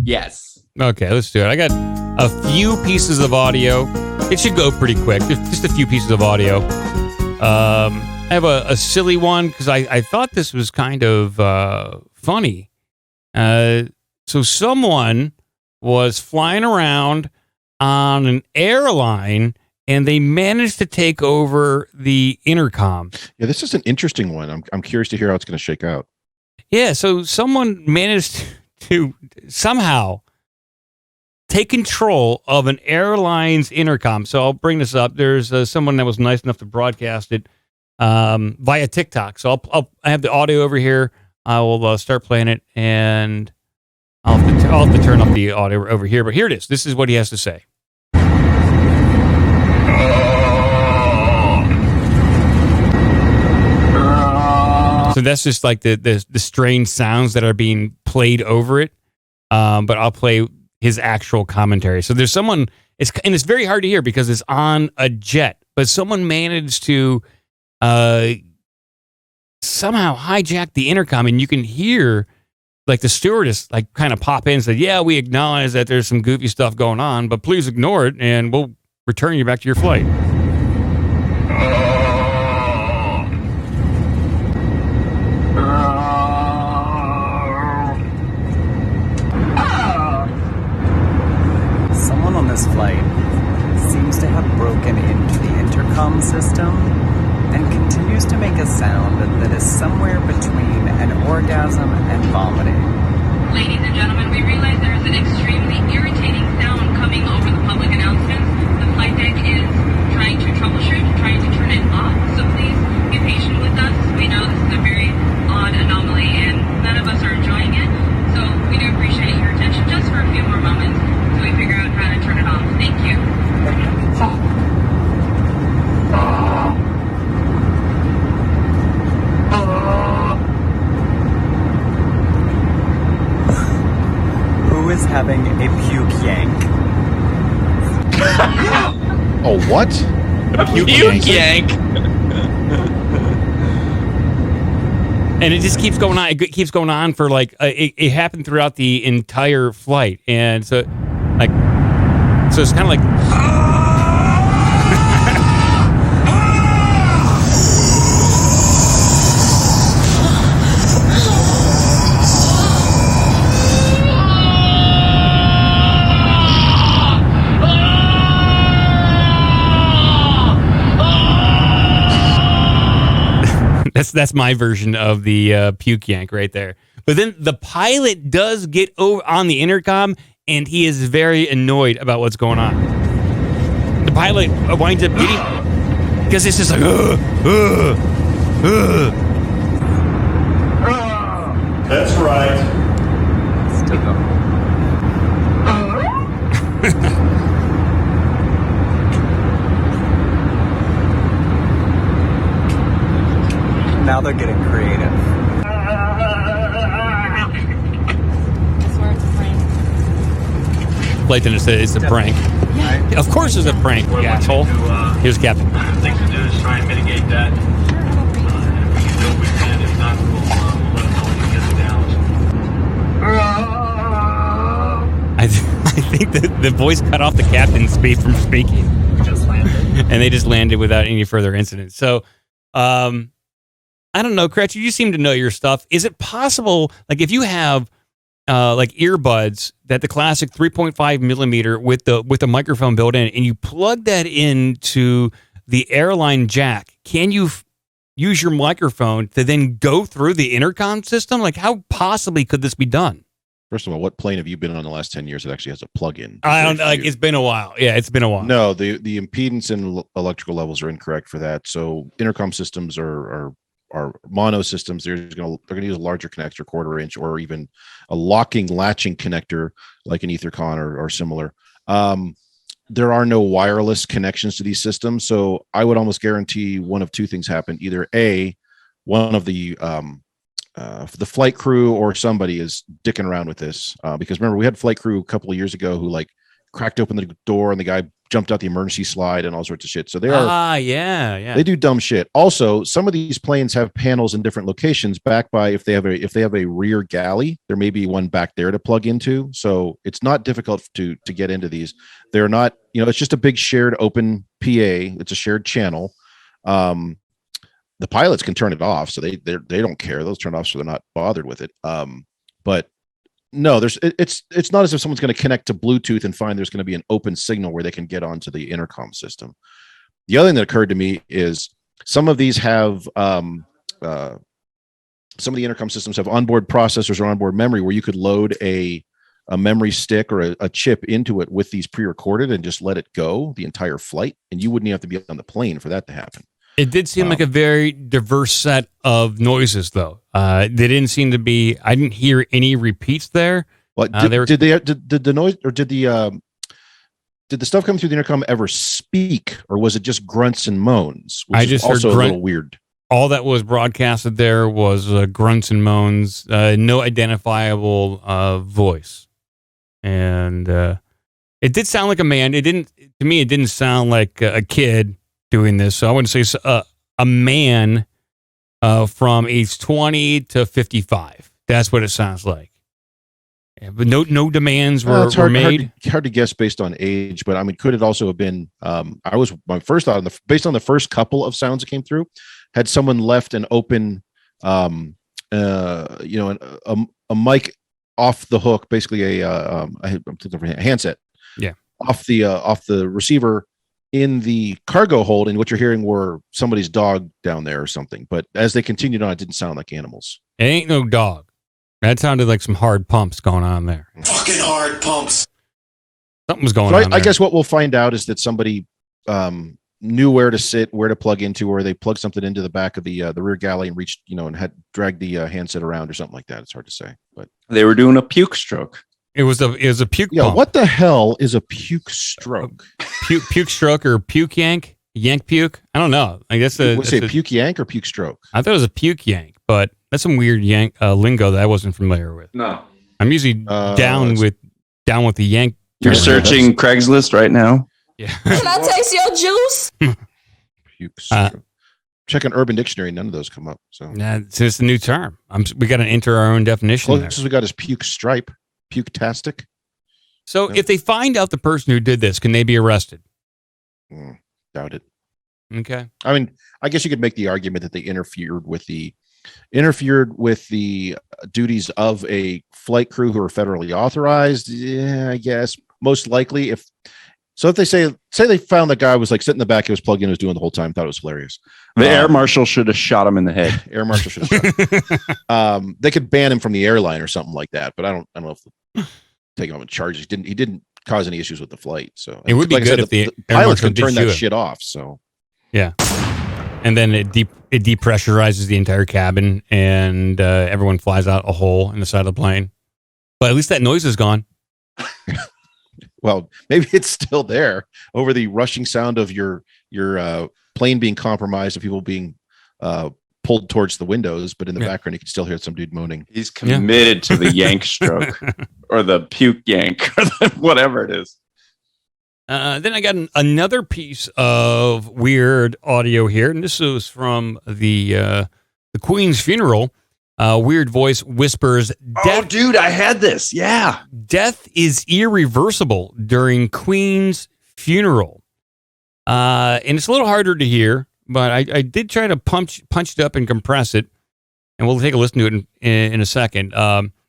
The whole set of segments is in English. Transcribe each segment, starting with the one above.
Yes. Okay, let's do it. I got a few pieces of audio. It should go pretty quick. There's just a few pieces of audio. I have a silly one because I thought this was kind of funny. So someone was flying around on an airline and they managed to take over the intercom. Yeah, this is an interesting one. I'm curious to hear how it's going to shake out. Yeah, so someone managed to somehow take control of an airline's intercom. So I'll bring this up. There's someone that was nice enough to broadcast it via TikTok. So I have the audio over here. I will start playing it, and I'll have to turn up the audio over here. But here it is. This is what he has to say. So that's just like the strange sounds that are being played over it. But I'll play his actual commentary. So there's someone, and it's very hard to hear because it's on a jet, but someone managed to somehow hijack the intercom, and you can hear like the stewardess like kind of pop in and say, yeah, we acknowledge that there's some goofy stuff going on, but please ignore it and we'll return you back to your flight. Someone on this flight seems to have broken into the intercom system and continues to make a sound that is somewhere between an orgasm and vomiting. Ladies and gentlemen, we realize there is an extremely irritating sound coming over the public announcements. The flight deck is trying to troubleshoot, trying to turn it off, so please be patient with us. We know this is a very odd anomaly and none of us are enjoying it, so we do appreciate your attention just for a few more moments until we figure out how to turn it off. Thank you. Who is having a puke yank? Oh, what? Puke yank. And it just keeps going on. It keeps going on for like it happened throughout the entire flight, and so it's kind of like. That's my version of the puke yank right there. But then the pilot does get over on the intercom, and he is very annoyed about what's going on. The pilot winds up getting, because it's just like, That's right. Still going. Now they're getting creative. Flight attendant said it's a prank. Yeah. Of course it's a prank, you asshole. Here's Captain. Things to do is try and mitigate that. If we can do what we can, if not, we'll let them know when we get to Dallas. I think the voice cut off the captain's speed from speaking. Just landed. And they just landed without any further incident. So, I don't know, Cratch, you seem to know your stuff. Is it possible, like if you have like earbuds that the classic 3.5 millimeter with the microphone built in, and you plug that into the airline jack, can you use your microphone to then go through the intercom system? Like how possibly could this be done? First of all, what plane have you been on the last 10 years that actually has a plug-in? I don't know. Like, it's been a while. Yeah, it's been a while. No, the impedance and electrical levels are incorrect for that. So intercom systems are mono systems. They're going to use a larger connector, 1/4 inch, or even a latching connector like an Ethercon or similar. There are no wireless connections to these systems, so I would almost guarantee one of two things happen. Either one of the flight crew or somebody is dicking around with this, because remember we had flight crew a couple of years ago who like cracked open the door and the guy jumped out the emergency slide and all sorts of shit. So they are yeah. they do dumb shit. Also, some of these planes have panels in different locations back by if they have a rear galley, there may be one back there to plug into. So it's not difficult to get into these. They're not, it's just a big shared open PA. It's a shared channel. The pilots can turn it off, so they don't care. They'll turn it off so they're not bothered with it. But no, it's not as if someone's going to connect to Bluetooth and find there's going to be an open signal where they can get onto the intercom system. The other thing that occurred to me is some of these have some of the intercom systems have onboard processors or onboard memory where you could load a memory stick or a chip into it with these pre-recorded and just let it go the entire flight, and you wouldn't even have to be on the plane for that to happen. It did seem like a very diverse set of noises, though. They didn't seem to be. I didn't hear any repeats there. What did the noise or did the stuff coming through the intercom ever speak, or was it just grunts and moans? Which I just is also heard a little weird. All that was broadcasted there was grunts and moans, no identifiable voice, and it did sound like a man. It didn't. To me, it didn't sound like a kid doing this. So I wouldn't say a man from age 20 to 55. That's what it sounds like. Yeah, but no demands were made. Hard to guess based on age, but I mean, could it also have been? My first thought based on the first couple of sounds that came through, had someone left an open, a mic off the hook, basically a handset, off the receiver in the cargo hold, and what you're hearing were somebody's dog down there or something. But as they continued on, it didn't sound like animals. It ain't no dog. That sounded like some hard pumps going on there. Fucking hard pumps. Something was going on there. I guess what we'll find out is that somebody knew where to sit, where to plug into, or they plugged something into the back of the rear galley and reached, and had dragged the handset around or something like that. It's hard to say, but they were doing a puke stroke. It was a puke pump. What the hell is a puke stroke? Puke stroke or puke yank? Yank puke? I don't know. I guess puke yank or puke stroke? I thought it was a puke yank, but that's some weird yank lingo that I wasn't familiar with. No. I'm usually down with the yank. You're searching Craigslist right now? Yeah. Can I taste your juice? Puke stroke. Check an Urban Dictionary. None of those come up. So yeah, it's a new term. We got to enter our own definition. Closest we got is puke stripe. Puke-tastic. So if they find out the person who did this, can they be arrested? Doubt it. Okay. I mean, I guess you could make the argument that they interfered with the duties of a flight crew who are federally authorized. Yeah, I guess most likely if they say they found that guy was like sitting in the back, he was plugged in, was doing the whole time, thought it was hilarious. The air marshal should have shot him in the head. Air marshal should have shot him. They could ban him from the airline or something like that, but I don't know if take him in charge. He didn't cause any issues with the flight. So it would be good if the pilots can turn that shit off. So yeah, and then it depressurizes the entire cabin, and everyone flies out a hole in the side of the plane. But at least that noise is gone. Well, maybe it's still there over the rushing sound of your plane being compromised, of people being pulled towards the windows, but in the background you can still hear some dude moaning. He's committed to the yank stroke or the puke yank or whatever it is. Then I got another piece of weird audio here, and this was from the Queen's funeral. Weird voice whispers, "Oh, dude, I had this. Yeah, death is irreversible during Queen's funeral." And it's a little harder to hear, but I did try to punch it up and compress it, and we'll take a listen to it in a second.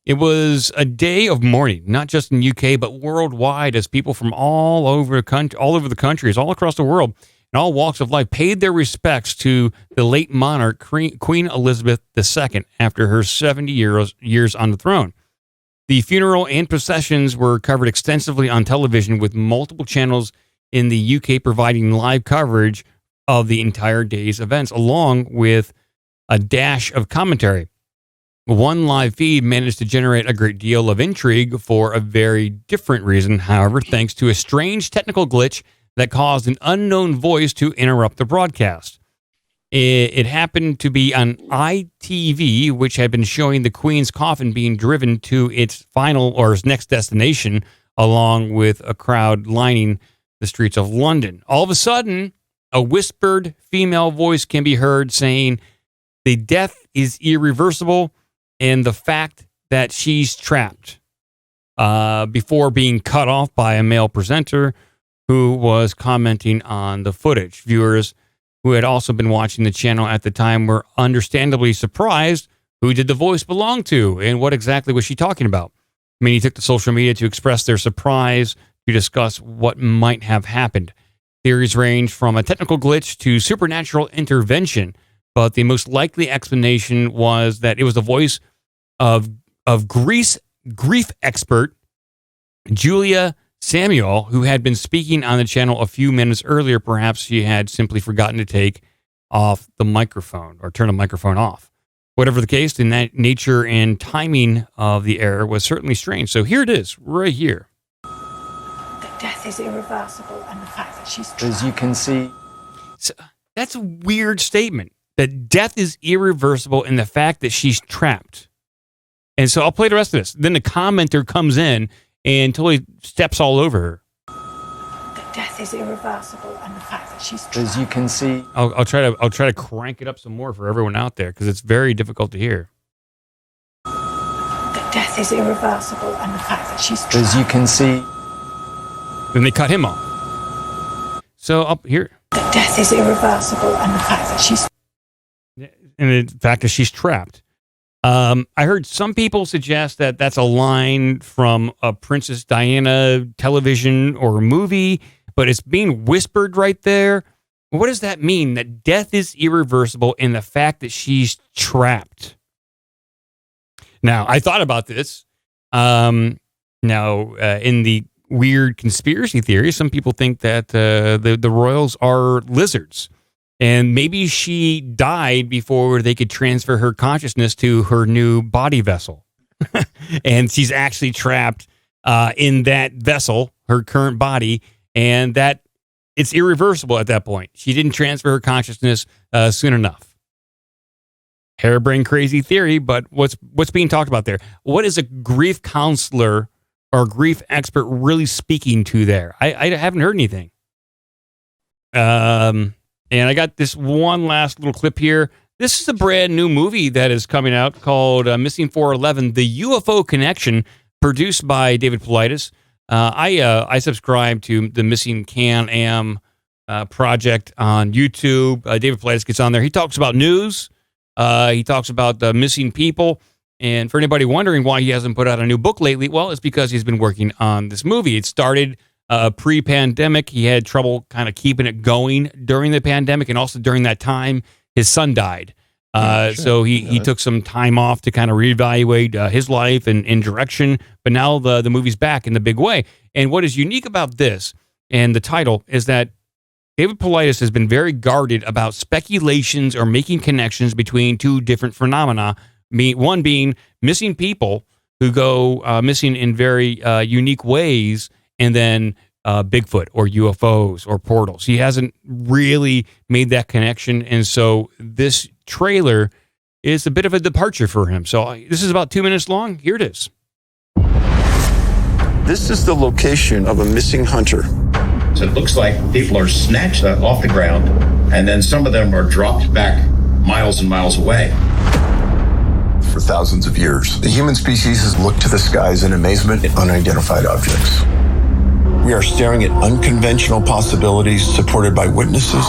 It was a day of mourning, not just in UK, but worldwide, as people from all over the countries, all across the world, in all walks of life, paid their respects to the late monarch, Queen Elizabeth II, after her 70 years on the throne. The funeral and processions were covered extensively on television, with multiple channels in the UK providing live coverage of the entire day's events, along with a dash of commentary. One live feed managed to generate a great deal of intrigue for a very different reason, however, thanks to a strange technical glitch that caused an unknown voice to interrupt the broadcast. It happened to be on ITV, which had been showing the Queen's coffin being driven to its final or its next destination, along with a crowd lining the streets of London. All of a sudden, a whispered female voice can be heard saying the death is irreversible and the fact that she's trapped, before being cut off by a male presenter who was commenting on the footage. Viewers who had also been watching the channel at the time were understandably surprised. Who did the voice belong to, and what exactly was she talking about? Many took to social media to express their surprise, to discuss what might have happened. Theories range from a technical glitch to supernatural intervention, but the most likely explanation was that it was the voice of grief expert Julia Samuel, who had been speaking on the channel a few minutes earlier. Perhaps she had simply forgotten to take off the microphone or turn the microphone off. Whatever the case, the nature and timing of the error was certainly strange. So here it is, right here. The death is irreversible, and the fact that she's trapped. As you can see. So that's a weird statement. That death is irreversible and the fact that she's trapped. And so I'll play the rest of this. Then the commenter comes in and totally steps all over her. The death is irreversible, and the fact that she's trapped. As you can see. I'll try to crank it up some more for everyone out there because it's very difficult to hear. The death is irreversible, and the fact that she's trapped. As you can see. Then they cut him off. So up here. The death is irreversible, and the fact that she's. And the fact that she's trapped. I heard some people suggest that that's a line from a Princess Diana television or movie, but it's being whispered right there. What does that mean? That death is irreversible in the fact that she's trapped. Now, I thought about this. In the weird conspiracy theory, some people think that the royals are lizards. And maybe she died before they could transfer her consciousness to her new body vessel. And she's actually trapped in that vessel, her current body, and that it's irreversible at that point. She didn't transfer her consciousness soon enough. Harebrained crazy theory, but what's being talked about there? What is a grief counselor or grief expert really speaking to there? I haven't heard anything. And I got this one last little clip here. This is a brand new movie that is coming out called Missing 411, The UFO Connection, produced by David Paulides. I subscribe to the Missing Can-Am project on YouTube. David Paulides gets on there. He talks about news. He talks about missing people. And for anybody wondering why he hasn't put out a new book lately, well, it's because he's been working on this movie. It started pre-pandemic. He had trouble kind of keeping it going during the pandemic, and also during that time, his son died. So he took some time off to kind of reevaluate his life and direction. But now the movie's back in the big way. And what is unique about this and the title is that David Paulides has been very guarded about speculations or making connections between two different phenomena. One being missing people who go missing in very unique ways, and then Bigfoot or UFOs or portals. He hasn't really made that connection, and so this trailer is a bit of a departure for him. So this is about 2 minutes long. Here it is. This is the location of a missing hunter. So it looks like people are snatched off the ground, and then some of them are dropped back miles and miles away. For thousands of years, the human species has looked to the skies in amazement at unidentified objects. We are staring at unconventional possibilities supported by witnesses,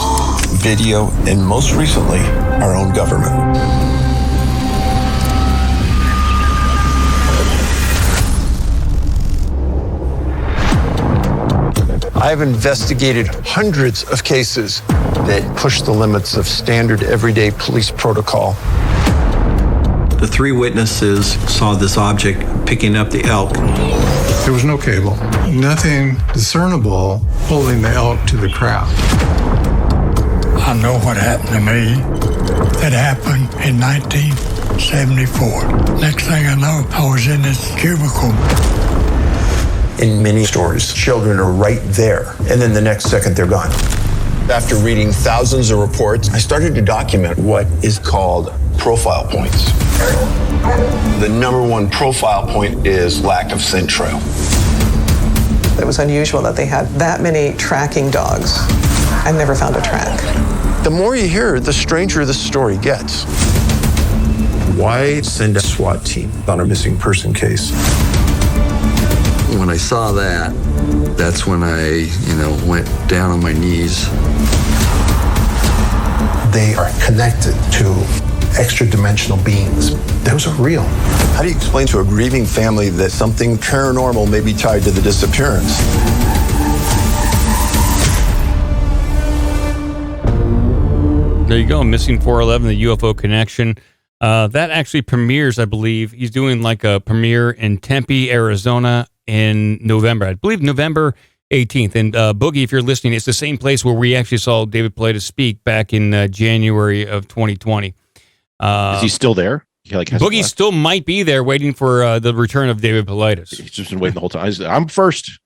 video, and most recently, our own government. I have investigated hundreds of cases that push the limits of standard everyday police protocol. The three witnesses saw this object picking up the elk. There was no cable, nothing discernible holding the elk to the crowd. I know what happened to me. It happened in 1974. Next thing I know, I was in this cubicle. In many stories, children are right there, and then the next second they're gone. After reading thousands of reports, I started to document what is called profile points. The number one profile point is lack of scent trail. It was unusual that they had that many tracking dogs and never found a track. The more you hear, the stranger the story gets. Why send a SWAT team on a missing person case? When I saw that, that's when I, went down on my knees. They are connected to extra-dimensional beings. Those are real. How do you explain to a grieving family that something paranormal may be tied to the disappearance? There you go, Missing 411, the UFO Connection. That actually premieres, I believe. He's doing like a premiere in Tempe, Arizona in November. I believe November 18th. And Boogie, if you're listening, it's the same place where we actually saw David Paulides speak back in January of 2020. Is he still there? Boogie still might be there waiting for the return of David Paulides. He's just been waiting the whole time. I'm first.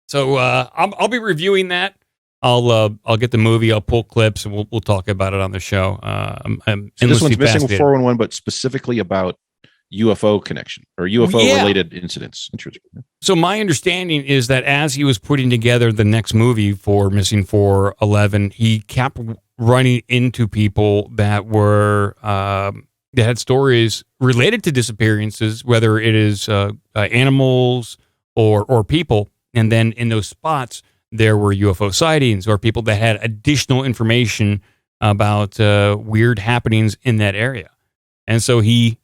So I'll be reviewing that. I'll get the movie. I'll pull clips and we'll talk about it on the show. So this one's Missing 411, but specifically about UFO connection or UFO related incidents. Interesting. So my understanding is that as he was putting together the next movie for Missing 411, he kept running into people that were that had stories related to disappearances, whether it is animals or people, and then in those spots there were UFO sightings or people that had additional information about weird happenings in that area. And so he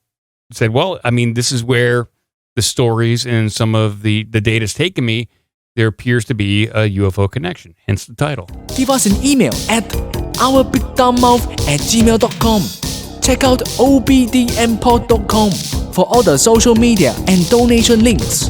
said, well, I mean, this is where the stories and some of the data's taken me. There appears to be a UFO connection, hence the title. Give us an email at ourbigdumbmouth@gmail.com. Check out obdmpod.com for all the social media and donation links.